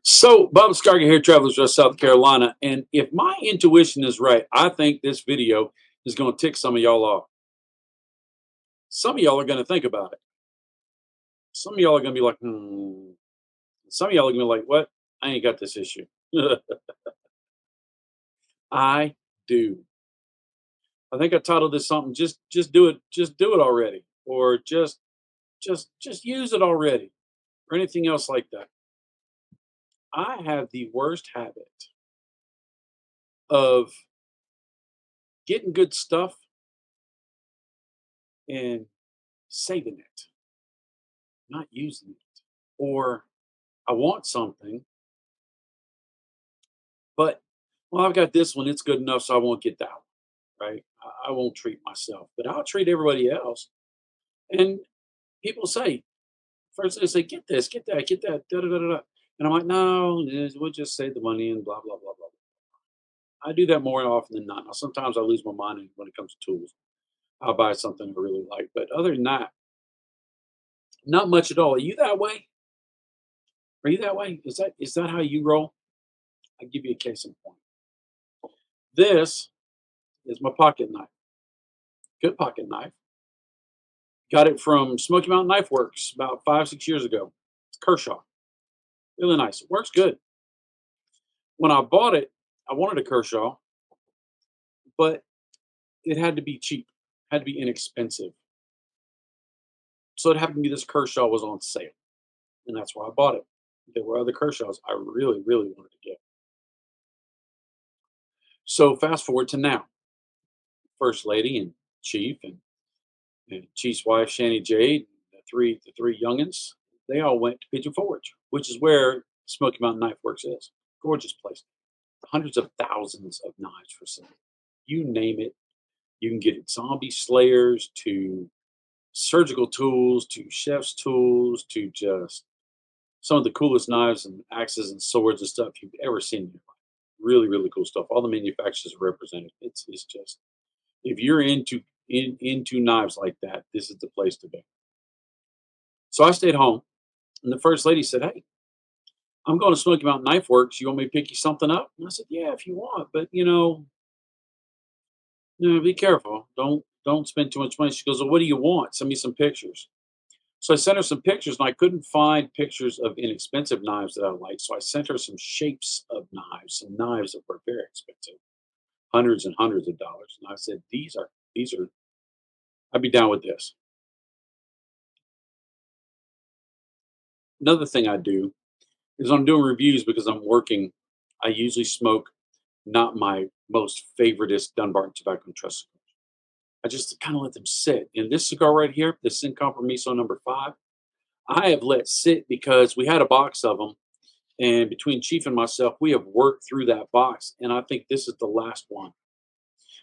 So, Bob Scarga here, Travelers West South Carolina. And if my intuition is right, I think this video is going to tick some of y'all off. Some of y'all are going to think about it. Some of y'all are going to be like, hmm. Some of y'all are going to be like, what? I ain't got this issue. I do. I think I titled this something. Just do it. Just do it already, or just use it already, or anything else like that. I have the worst habit of getting good stuff and saving it, not using it. Or I want something, but well, I've got this one, it's good enough, so I won't get that one, right? I won't treat myself, but I'll treat everybody else. And people say, first they say, get this, get that, da da da da. Da." And I'm like, no, we'll just save the money and blah blah blah blah. I do that more often than not. Now, sometimes I lose my mind when it comes to tools. I'll buy something I really like, but other than that, not much at all. Are you that way? Are you that way? Is that how you roll? I'll give you a case in point. This is my pocket knife. Good pocket knife. Got it from Smoky Mountain Knife Works about 5, 6 years ago. It's Kershaw. Really nice. It works good. When I bought it, I wanted a Kershaw, but it had to be cheap, had to be inexpensive. So it happened to be this Kershaw was on sale, and that's why I bought it. There were other Kershaws I really, really wanted to get. So fast forward to now. First Lady and Chief and Chief's wife, Shanny Jade, the three youngins, they all went to Pigeon Forge, which is where Smoky Mountain Knife Works is. Gorgeous place. Hundreds of thousands of knives for sale. You name it, you can get it. Zombie slayers to surgical tools to chef's tools to just some of the coolest knives and axes and swords and stuff you've ever seen in your life. Really, really cool stuff. All the manufacturers are represented. It's just if you're into knives like that, this is the place to be. So I stayed home, and the first lady said, "Hey, I'm going to Smoky Mountain Knife Works. You want me to pick you something up?" And I said, "Yeah, if you want, but be careful. Don't spend too much money." She goes, "Well, what do you want? Send me some pictures." So I sent her some pictures, and I couldn't find pictures of inexpensive knives that I liked. So I sent her some shapes of knives, some knives that were very expensive, hundreds and hundreds of dollars. And I said, these are. I'd be down with this. Another thing I do is I'm doing reviews because I'm working. I usually smoke not my most favoriteest Dunbarton Tobacco and Trust cigars. I just kind of let them sit. And this cigar right here, the Sin Compromiso number 5, I have let sit because we had a box of them. And between Chief and myself, we have worked through that box. And I think this is the last one.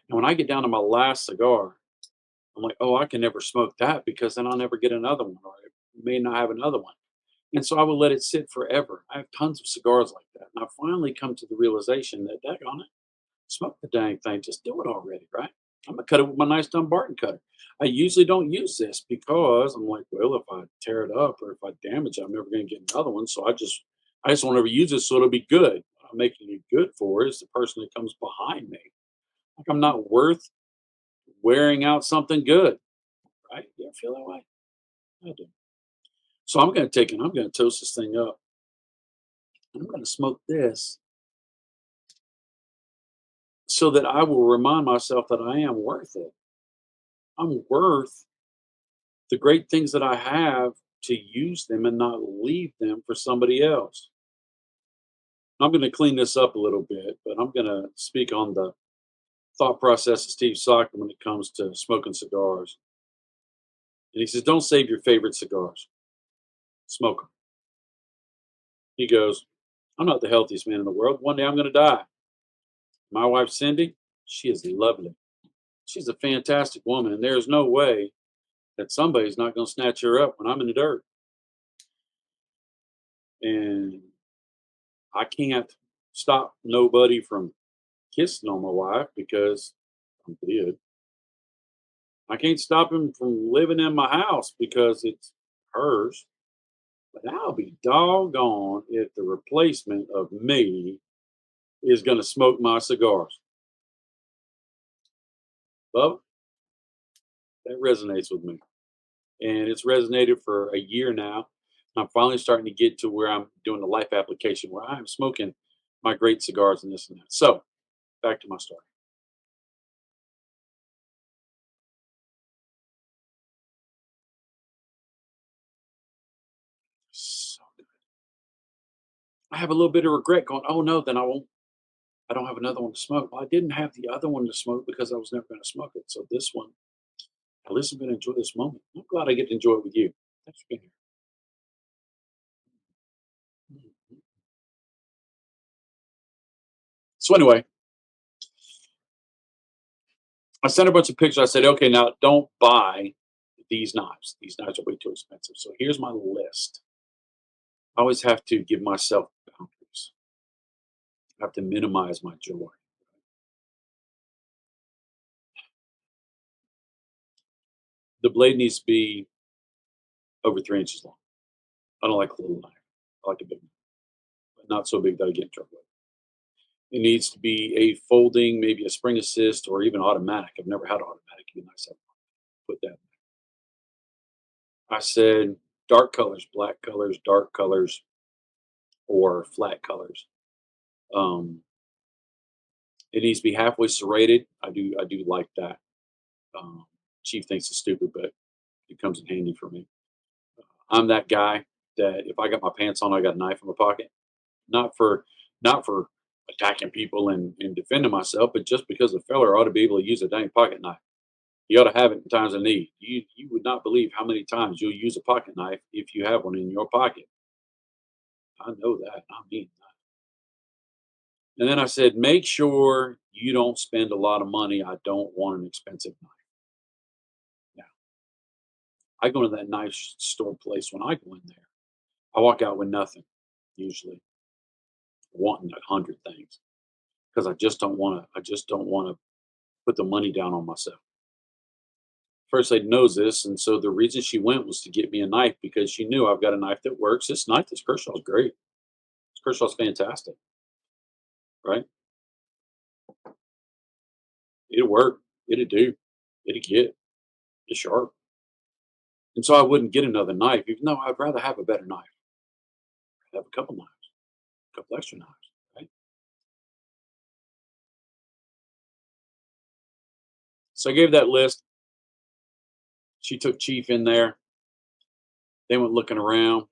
And when I get down to my last cigar, I'm like, oh, I can never smoke that because then I'll never get another one, or I may not have another one. And so I would let it sit forever. I have tons of cigars like that. And I finally come to the realization that, daggone it, smoke the dang thing. Just do it already, right? I'm going to cut it with my nice Dumbarton cutter. I usually don't use this because I'm like, well, if I tear it up or if I damage it, I'm never going to get another one. So I just won't ever use it so it'll be good. What I'm making it good for is the person that comes behind me. Like I'm not worth wearing out something good, right? You ever feel that way? I do. So I'm going to take it. I'm going to toast this thing up. And I'm going to smoke this so that I will remind myself that I am worth it. I'm worth the great things that I have to use them and not leave them for somebody else. I'm going to clean this up a little bit, but I'm going to speak on the thought process of Steve Saka when it comes to smoking cigars. And he says, don't save your favorite cigars, smoke them. He goes, I'm not the healthiest man in the world. One day I'm going to die. My wife, Cindy, she is lovely. She's a fantastic woman, and there's no way that somebody's not going to snatch her up when I'm in the dirt. And I can't stop nobody from kissing on my wife because I'm dead. I can't stop him from living in my house because it's hers. But I'll be doggone if the replacement of me is going to smoke my cigars. Well, that resonates with me. And it's resonated for a year now. I'm finally starting to get to where I'm doing the life application where I'm smoking my great cigars and this and that. So, back to my story. So I have a little bit of regret going, oh no, then I don't have another one to smoke. Well, I didn't have the other one to smoke because I was never going to smoke it. So this one, at least I'm going to enjoy this moment. I'm glad I get to enjoy it with you. Thanks for being here. Mhm. So anyway, I sent a bunch of pictures. I said, okay, now don't buy these knives. These knives are way too expensive. So here's my list. I always have to give myself boundaries. I have to minimize my joy. The blade needs to be over 3 inches long. I don't like a little knife. I like a big knife, but not so big that I get in trouble. It needs to be a folding, maybe a spring assist, or even automatic. I've never had automatic. It'd be nice to put that. I said dark colors, black colors, dark colors, or flat colors. Um, it needs to be halfway serrated. I do like that. Um, Chief thinks it's stupid, but it comes in handy for me. I'm that guy that if I got my pants on, I got a knife in my pocket. Not for attacking people and defending myself, but just because the feller ought to be able to use a dang pocket knife. You ought to have it in times of need. You would not believe how many times you'll use a pocket knife if you have one in your pocket. I know that. I mean that. And then I said, make sure you don't spend a lot of money. I don't want an expensive knife. Now, I go to that knife store place. When I go in there, I walk out with nothing, usually wanting 100 things because I just don't want to. I just don't want to put the money down on myself. First lady knows this, and so the reason she went was to get me a knife because she knew I've got a knife that works. This knife, this Kershaw's great. This Kershaw's fantastic, right? It'll work. It'll do. It'll get. It's sharp. And so I wouldn't get another knife, even though I'd rather have a better knife. I'd have a couple knives, a couple extra knives, right? So I gave that list. She took Chief in there. They went looking around,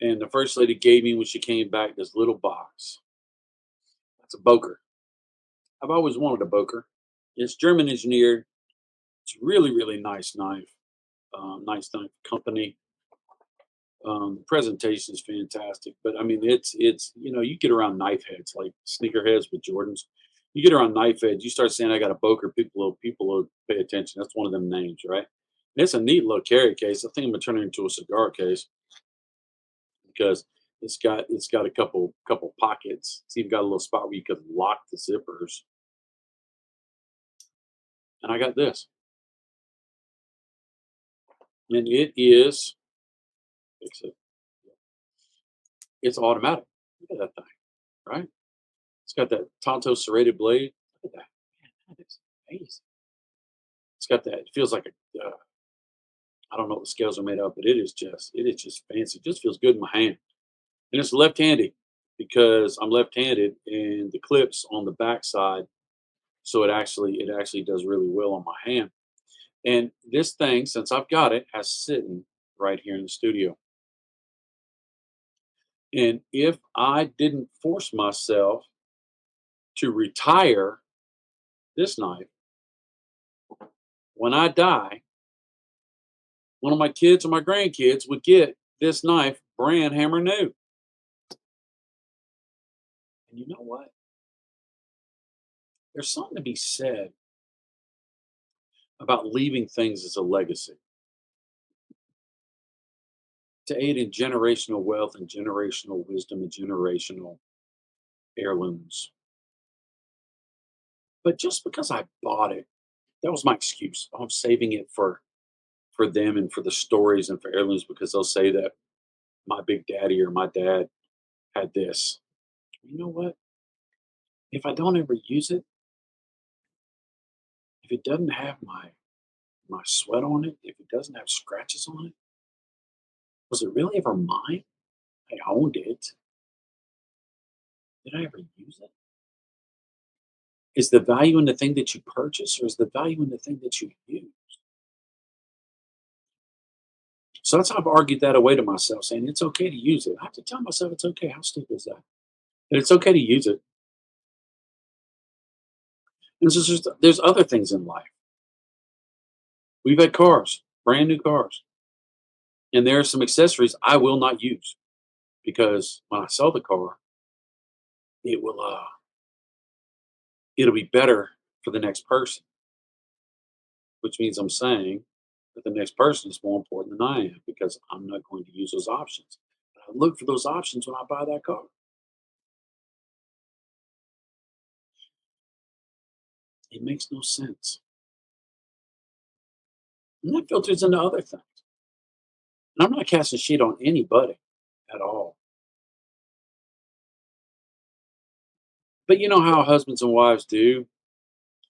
and the first lady gave me when she came back this little box. That's a Boker. I've always wanted a Boker. It's German engineered. It's really, really nice knife. Nice knife company. The presentation is fantastic, but I mean, it's you get around knife heads like sneaker heads with Jordans. You get around knife heads, you start saying I got a Boker, people will pay attention. That's one of them names, right? And it's a neat little carry case. I think I'm gonna turn it into a cigar case because it's got a couple pockets. It's even got a little spot where you could lock the zippers. And I got this, and it is it's a, it's automatic. Look at that thing, right? It's got that Tonto serrated blade. Look at that. Man, that is amazing. It's got that. It feels like a. I don't know what the scales are made of, but it is just fancy. It just feels good in my hand, and it's left-handed because I'm left-handed, and the clips on the backside, so it actually does really well on my hand. And this thing, since I've got it, has sitting right here in the studio. And if I didn't force myself to retire this knife, when I die, one of my kids or my grandkids would get this knife brand hammer new. And you know what? There's something to be said about leaving things as a legacy to aid in generational wealth and generational wisdom and generational heirlooms. But just because I bought it, that was my excuse. Oh, I'm saving it for for them and for the stories and for heirlooms because they'll say that my big daddy or my dad had this. You know what? If I don't ever use it, if it doesn't have my sweat on it, if it doesn't have scratches on it, was it really ever mine? I owned it. Did I ever use it? Is the value in the thing that you purchase or is the value in the thing that you use? So that's how I've argued that away to myself, saying it's okay to use it. I have to tell myself it's okay. How stupid is that? That it's okay to use it. And so there's other things in life. We've had cars, brand new cars, and there are some accessories I will not use because when I sell the car, it will it'll be better for the next person, which means I'm saying that the next person is more important than I am because I'm not going to use those options. But I look for those options when I buy that car. It makes no sense. And that filters into other things. And I'm not casting shit on anybody at all. But you know how husbands and wives do?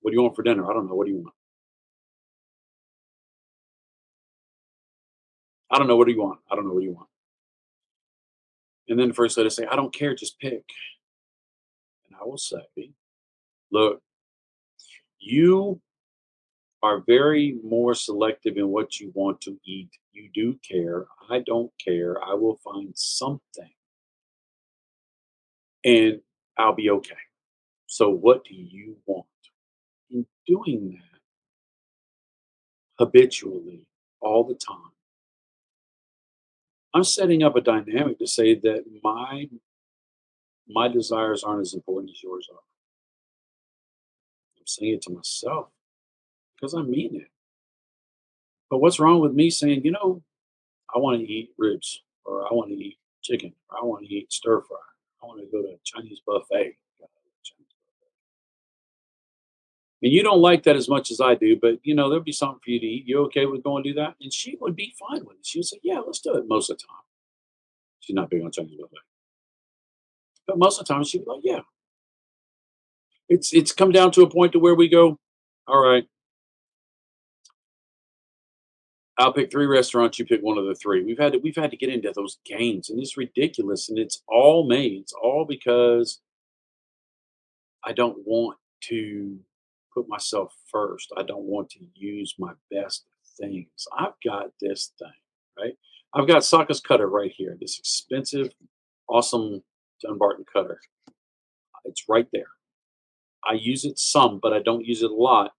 What do you want for dinner? I don't know. What do you want? I don't know. What do you want? I don't know. What do you want? And then the first lady say, I don't care. Just pick. And I will say, look, you are very more selective in what you want to eat. You do care. I don't care. I will find something and I'll be okay. So, what do you want? In doing that habitually all the time, I'm setting up a dynamic to say that my desires aren't as important as yours are. I'm saying it to myself because I mean it. But what's wrong with me saying, I want to eat ribs, or I want to eat chicken, or I want to eat stir fry, I want to go to a Chinese buffet. And you don't like that as much as I do, but there'll be something for you to eat. You okay with going to do that? And she would be fine with it. She would say, yeah, let's do it most of the time. She's not big on Chinese buffet. But most of the time she'd be like, yeah. It's come down to a point to where we go, all right, I'll pick 3 restaurants, you pick one of the 3. We've had to get into those games, and it's ridiculous, and it's all because I don't want to put myself first. I don't want to use my best things. I've got this thing, right? I've got Saka's cutter right here, this expensive, awesome Dunbarton cutter. It's right there. I use it some, but I don't use it a lot.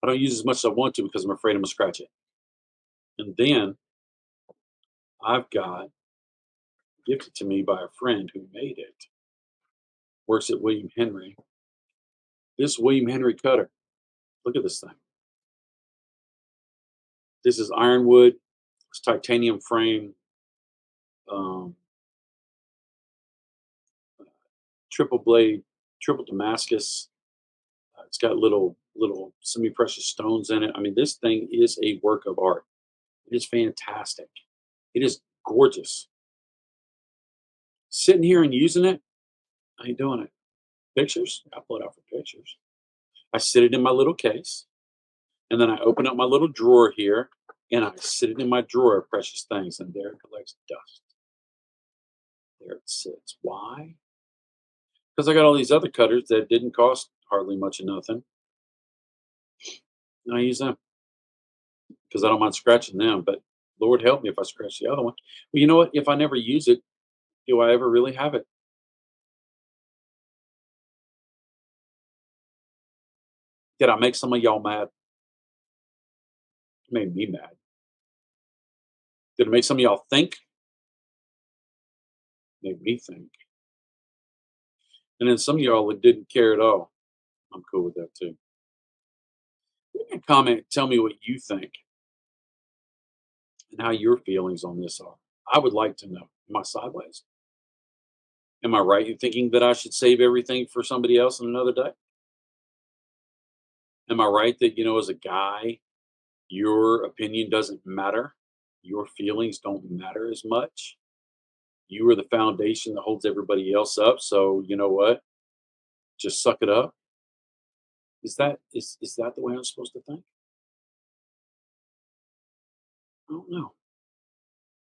I don't use it as much as I want to because I'm afraid I'm gonna scratch it. And then I've got gifted to me by a friend who made it. Works at William Henry. This William Henry cutter. Look at this thing. This is ironwood. It's titanium frame. Um, Triple blade, triple Damascus. It's got little semi-precious stones in it. I mean, this thing is a work of art. It is fantastic. It is gorgeous. Sitting here and using it, I ain't doing it. Pictures? I pull it out for pictures. I sit it in my little case, and then I open up my little drawer here, and I sit it in my drawer of precious things, and there it collects dust. There it sits. Why? Because I got all these other cutters that didn't cost hardly much of nothing, and I use them because I don't mind scratching them. But Lord help me if I scratch the other one. Well, you know what? If I never use it, do I ever really have it? Did I make some of y'all mad? It made me mad. Did it make some of y'all think? It made me think. And then some of y'all that didn't care at all. I'm cool with that too. Leave me a comment. Tell me what you think and how your feelings on this are. I would like to know. Am I sideways? Am I right in thinking that I should save everything for somebody else on another day? Am I right that, as a guy, Your opinion doesn't matter. Your feelings don't matter as much. You are the foundation that holds everybody else up. So you know what? Just suck it up. Is that the way I'm supposed to think? I don't know.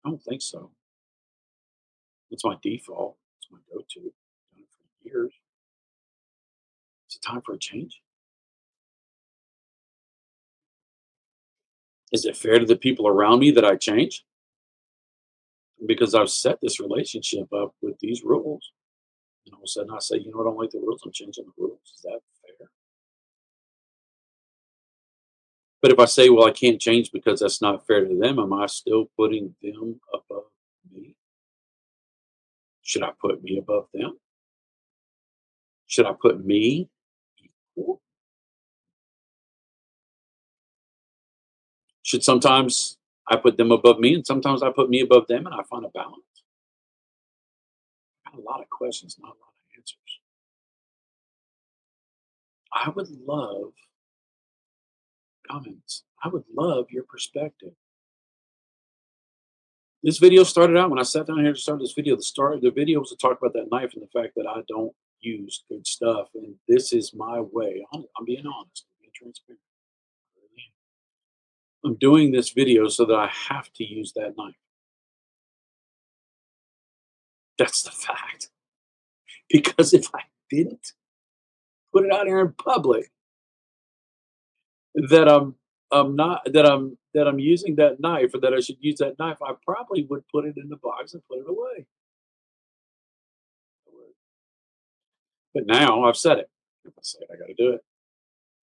I don't think so. It's my default. It's my go-to. Done it for years. Is it time for a change? Is it fair to the people around me that I change? Because I've set this relationship up with these rules. And all of a sudden I say, you know what, I don't like the rules. I'm changing the rules. Is that fair? But if I say, well, I can't change because that's not fair to them, am I still putting them above me? Should I put me above them? Should I put me equal? Should sometimes I put them above me and sometimes I put me above them and I find a balance? Got a lot of questions, not a lot of answers. I would love comments. I would love your perspective. This video started out when I sat down here to start this video. The video was to talk about that knife and the fact that I don't use good stuff, and this is my way. I'm being honest, I'm being transparent. I really am. I'm doing this video so that I have to use that knife. That's the fact. Because if I didn't put it out here in public that I'm using that knife or that I should use that knife, I probably would put it in the box and put it away. I would. But now I've said it. If I say it, I got to do it.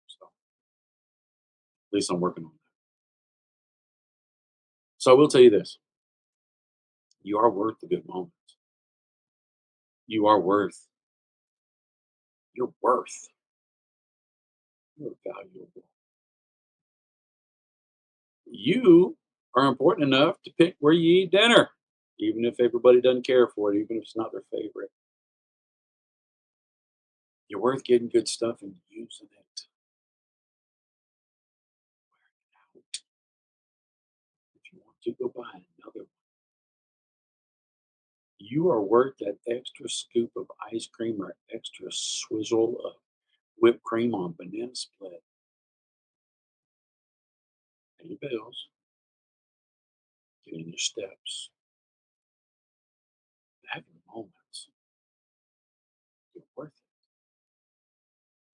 So at least I'm working on that. So I will tell you this: you are worth the good moments. You are worth. You're worth. You're valuable. You are important enough to pick where you eat dinner, even if everybody doesn't care for it, even if it's not their favorite. You're worth getting good stuff and using it. If you want to go buy another one, you are worth that extra scoop of ice cream or extra swizzle of whipped cream on banana split. Pay your bills, get in your steps, have your moments. You're worth it.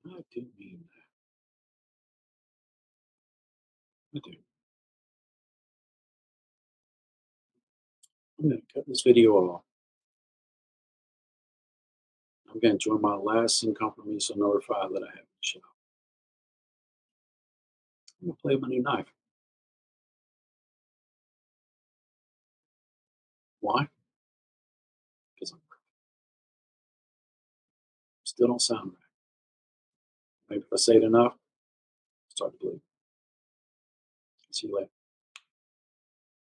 I do mean that. I do. I'm going to cut this video off. I'm going to join my last sin compromiso number 5 that I have in the show. I'm going to play with my new knife. Why? Because I'm still don't sound right. Maybe if I say it enough, I'll start to believe. See you later.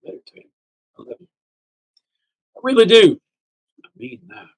Later, Tater. I love you. I really do. I mean that.